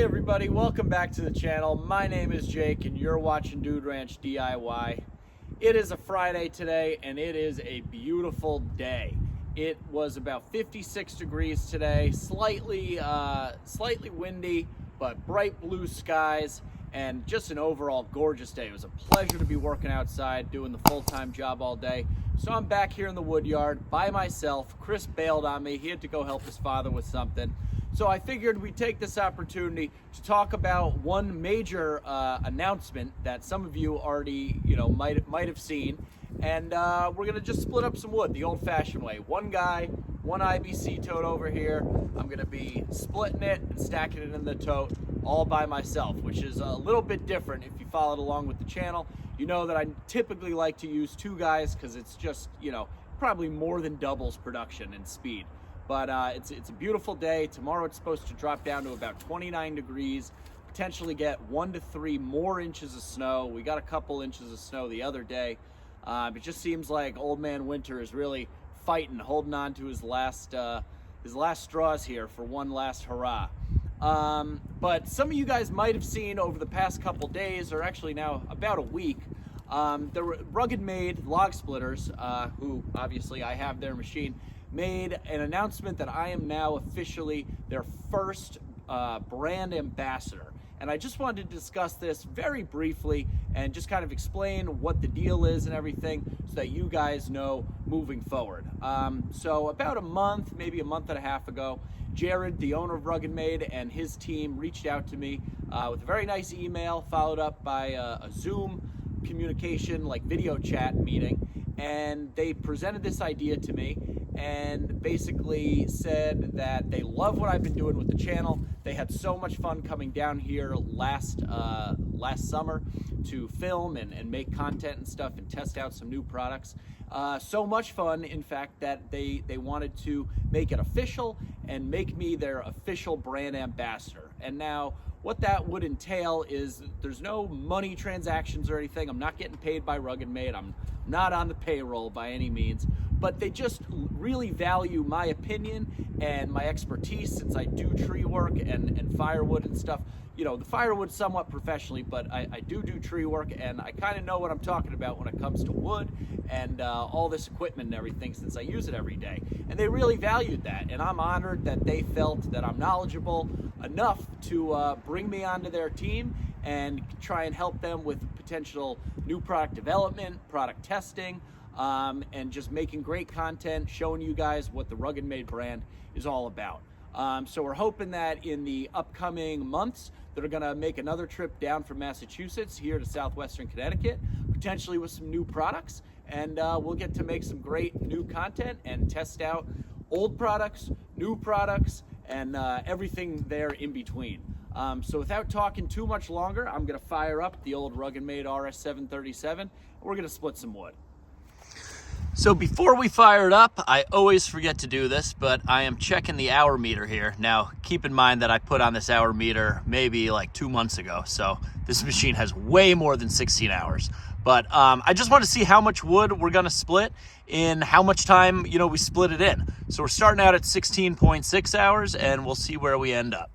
everybody, welcome back to the channel. My name is Jake and you're watching Dude Ranch DIY. It is a Friday today and it is a beautiful day. It was about 56 degrees today, slightly windy, but bright blue skies and just an overall gorgeous day. It was a pleasure to be working outside, doing the full-time job all day. So I'm back here in the wood yard by myself. Chris bailed on me. He had to go help his father with something. So I figured we'd take this opportunity to talk about one major announcement that some of you already, might have seen. And we're gonna just split up some wood the old-fashioned way. One guy, one IBC tote over here. I'm gonna be splitting it and stacking it in the tote all by myself, which is a little bit different. If you followed along with the channel, you know that I typically like to use two guys because it's just, probably more than doubles production and speed. But it's a beautiful day. Tomorrow it's supposed to drop down to about 29 degrees, potentially get 1 to 3 more inches of snow. We got a couple inches of snow the other day. It just seems like old man winter is really fighting, holding on to his last straws here for one last hurrah. But some of you guys might have seen over the past couple days, or actually now about a week, the RuggedMade Log Splitters, who obviously I have their machine, made an announcement that I am now officially their first brand ambassador. And I just wanted to discuss this very briefly and just kind of explain what the deal is and everything so that you guys know moving forward. So about a month, maybe a month and a half ago, Jared, the owner of RuggedMade, and his team reached out to me with a very nice email followed up by a Zoom communication, like video chat meeting. And they presented this idea to me and basically said that they love what I've been doing with the channel. They had so much fun coming down here last summer to film and make content and stuff and test out some new products. So much fun, in fact, that they wanted to make it official and make me their official brand ambassador. And now what that would entail is there's no money transactions or anything. I'm not getting paid by RuggedMade. I'm not on the payroll by any means, but they just really value my opinion and my expertise since I do tree work and firewood and stuff. The firewood somewhat professionally, but I do tree work and I kind of know what I'm talking about when it comes to wood and all this equipment and everything since I use it every day. And they really valued that, and I'm honored that they felt that I'm knowledgeable enough to bring me onto their team and try and help them with potential new product development, product testing, and just making great content, showing you guys what the RuggedMade brand is all about. So we're hoping that in the upcoming months, they're gonna make another trip down from Massachusetts here to southwestern Connecticut, potentially with some new products, and we'll get to make some great new content and test out old products, new products, and everything there in between. So without talking too much longer, I'm gonna fire up the old RuggedMade RS737, and we're gonna split some wood. So before we fire it up, I always forget to do this, but I am checking the hour meter here. Now, keep in mind that I put on this hour meter maybe like 2 months ago, so this machine has way more than 16 hours. But I just want to see how much wood we're gonna split in how much time, we split it in. So we're starting out at 16.6 hours, and we'll see where we end up.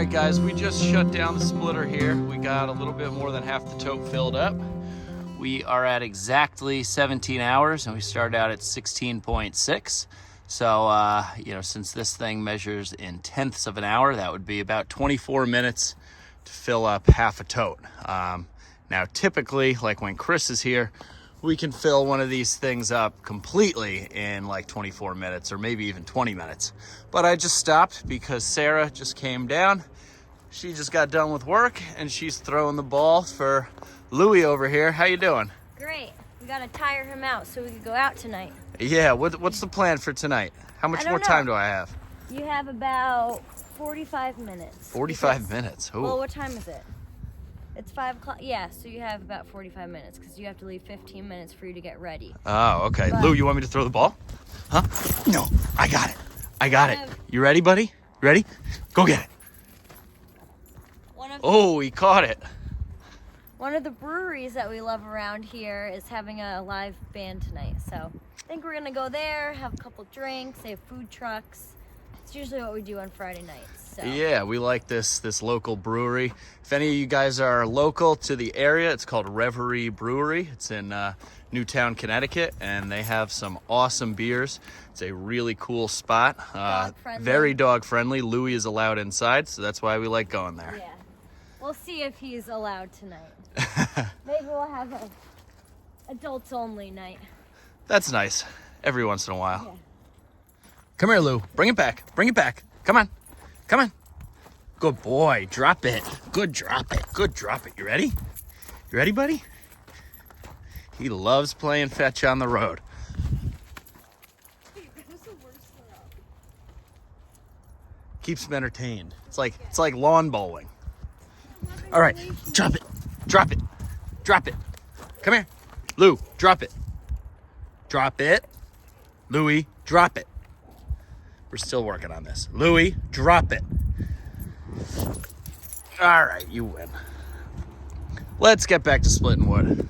Alright guys, we just shut down the splitter here. We got a little bit more than half the tote filled up. We are at exactly 17 hours and we started out at 16.6. So, you know, since this thing measures in tenths of an hour, that would be about 24 minutes to fill up half a tote. Now, typically, like when Chris is here, we can fill one of these things up completely in like 24 minutes or maybe even 20 minutes. But I just stopped because Sarah just came down. She just got done with work and she's throwing the ball for Louie over here. How you doing? Great. We gotta tire him out so we can go out tonight. Yeah, what's the plan for tonight? How much more time do I have? You have about 45 minutes. 45 minutes? Ooh. Well, what time is it? It's 5 o'clock. Yeah, so you have about 45 minutes because you have to leave 15 minutes for you to get ready. Oh, okay. But, Lou, you want me to throw the ball? Huh? No, I got it. I got it. You ready, buddy? Ready? Go get it. Oh, he caught it. One of the breweries that we love around here is having a live band tonight. So I think we're going to go there, have a couple drinks. They have food trucks. It's usually what we do on Friday nights. So. Yeah, we like this local brewery. If any of you guys are local to the area, it's called Rotary Brewery. It's in Newtown, Connecticut, and they have some awesome beers. It's a really cool spot. Very dog friendly. Louie is allowed inside, so that's why we like going there. Yeah. We'll see if he's allowed tonight. Maybe we'll have a adults only night. That's nice. Every once in a while. Yeah. Come here, Lou. Bring it back. Bring it back. Come on. Come on. Good boy. Drop it. Good drop it. Good drop it. You ready? You ready, buddy? He loves playing fetch on the road. Keeps him entertained. It's like lawn bowling. All right, drop it, drop it, drop it. Come here, Lou, drop it. Drop it. Louie, drop it. We're still working on this. Louie, drop it. All right, you win. Let's get back to splitting wood.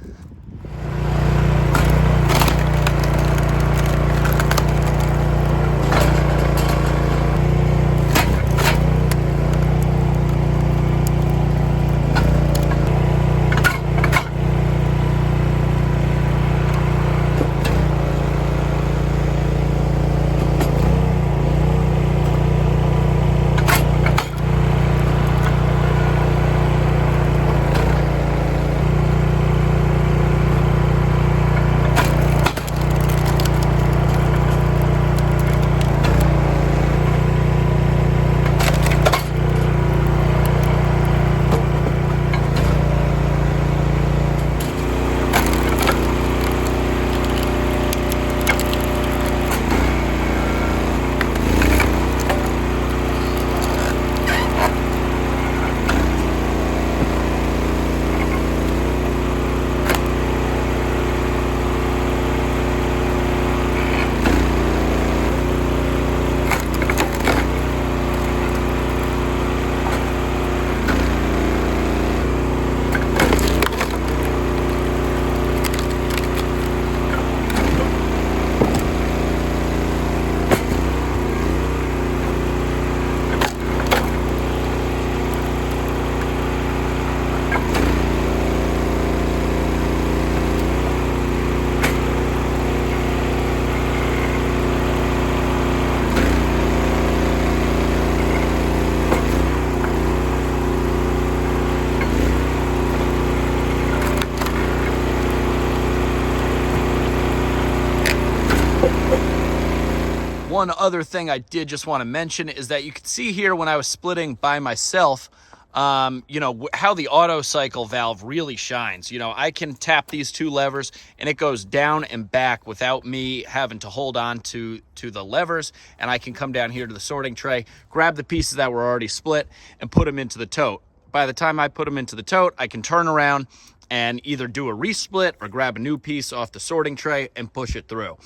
One other thing I did just want to mention is that you can see here when I was splitting by myself, you know, how the auto cycle valve really shines. You know, I can tap these two levers and it goes down and back without me having to hold on to the levers. And I can come down here to the sorting tray, grab the pieces that were already split and put them into the tote. By the time I put them into the tote, I can turn around and either do a resplit or grab a new piece off the sorting tray and push it through.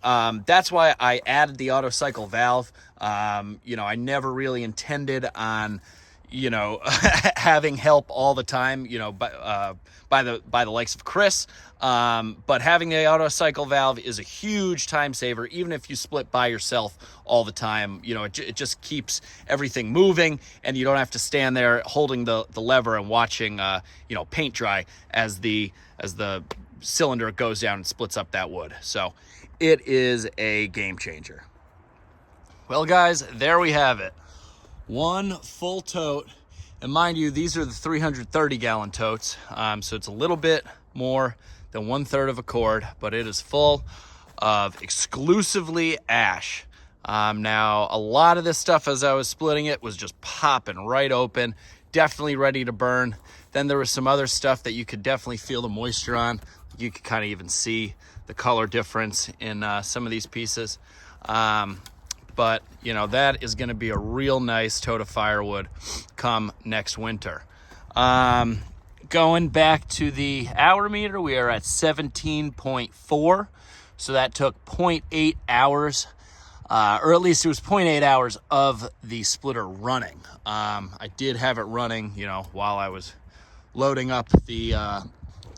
That's why I added the auto cycle valve. You know, I never really intended on, you know, having help all the time, you know, by the likes of Chris. But having the auto cycle valve is a huge time saver, even if you split by yourself all the time. You know, it just keeps everything moving, and you don't have to stand there holding the lever and watching, you know, paint dry as the cylinder goes down and splits up that wood. So it is a game changer. Well, guys, there we have it. One full tote. And mind you, these are the 330 gallon totes. So it's a little bit more than 1/3 of a cord, but it is full of exclusively ash. Now, a lot of this stuff as I was splitting it was just popping right open, definitely ready to burn. Then there was some other stuff that you could definitely feel the moisture on. You could kind of even see the color difference in some of these pieces. But, you know, that is going to be a real nice tote of firewood come next winter. Going back to the hour meter, we are at 17.4. So that took 0.8 hours, or at least it was 0.8 hours of the splitter running. I did have it running, you know, while I was loading up the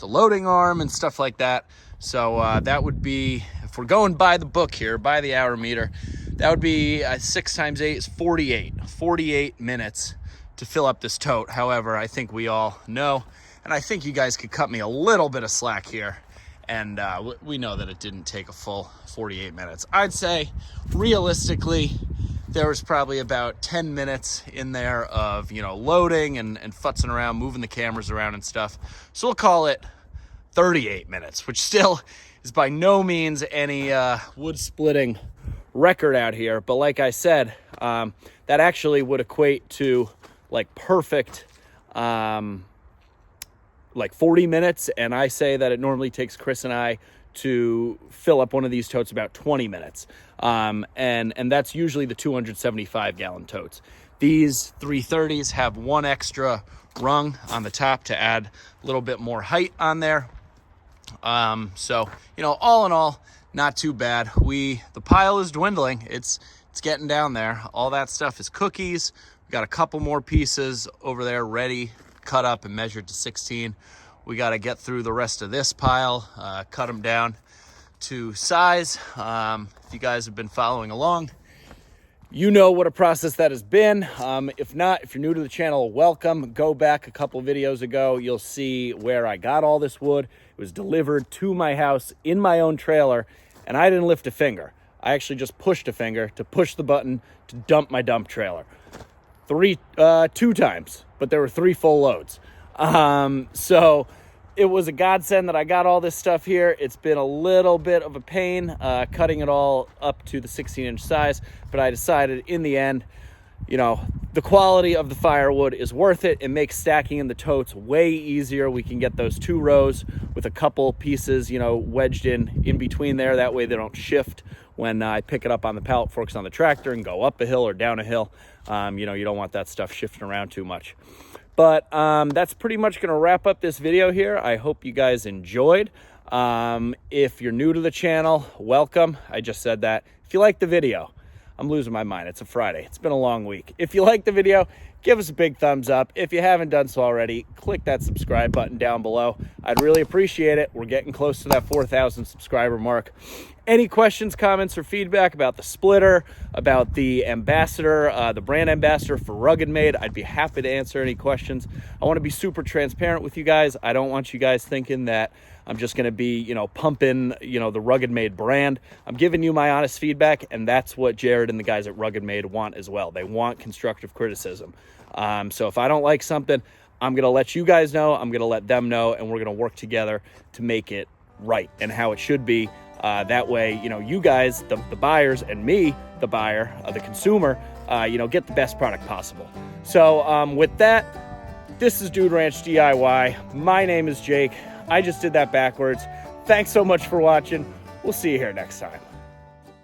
loading arm and stuff like that. So that would be, if we're going by the book here, by the hour meter, that would be 6 times 8 is 48 minutes to fill up this tote. However, I think we all know, and I think you guys could cut me a little bit of slack here, and we know that it didn't take a full 48 minutes. I'd say realistically, there was probably about 10 minutes in there of, you know, loading and futzing around, moving the cameras around and stuff. So we'll call it 38 minutes, which still is by no means any wood splitting record out here. But like I said, that actually would equate to like perfect, like 40 minutes. And I say that it normally takes Chris and I to fill up one of these totes about 20 minutes. And that's usually the 275 gallon totes. These 330s have one extra rung on the top to add a little bit more height on there. So, you know, all in all, not too bad. The pile is dwindling. It's getting down there. All that stuff is cookies. We got a couple more pieces over there ready, cut up and measured to 16. We got to get through the rest of this pile, cut them down to size. If you guys have been following along, you know what a process that has been. If not, if you're new to the channel, welcome. Go back a couple videos ago. You'll see where I got all this wood. It was delivered to my house in my own trailer, and I didn't lift a finger. I actually just pushed a finger to push the button to dump my dump trailer. 2 times, but there were 3 full loads. So it was a godsend that I got all this stuff here. It's been a little bit of a pain cutting it all up to the 16-inch size, but I decided in the end, you know, the quality of the firewood is worth it. It makes stacking in the totes way easier. We can get those 2 rows with a couple pieces, you know, wedged in between there. That way they don't shift when I pick it up on the pallet forks on the tractor and go up a hill or down a hill. You know, you don't want that stuff shifting around too much. But that's pretty much going to wrap up this video here. I hope you guys enjoyed. If you're new to the channel, welcome. I just said that. If you like the video, I'm losing my mind. It's a Friday. It's been a long week. If you like the video, give us a big thumbs up. If you haven't done so already, click that subscribe button down below. I'd really appreciate it. We're getting close to that 4,000 subscriber mark. Any questions, comments, or feedback about the splitter, about the ambassador, the brand ambassador for RuggedMade, I'd be happy to answer any questions. I want to be super transparent with you guys. I don't want you guys thinking that I'm just going to be, you know, pumping, you know, the RuggedMade brand. I'm giving you my honest feedback, and that's what Jared and the guys at RuggedMade want as well. They want constructive criticism. So if I don't like something, I'm going to let you guys know. I'm going to let them know, and we're going to work together to make it right and how it should be That way, you know, you guys, the buyers, and me, the buyer, the consumer, you know, get the best product possible. So with that, this is Dude Ranch DIY. My name is Jake. I just did that backwards. Thanks so much for watching. We'll see you here next time.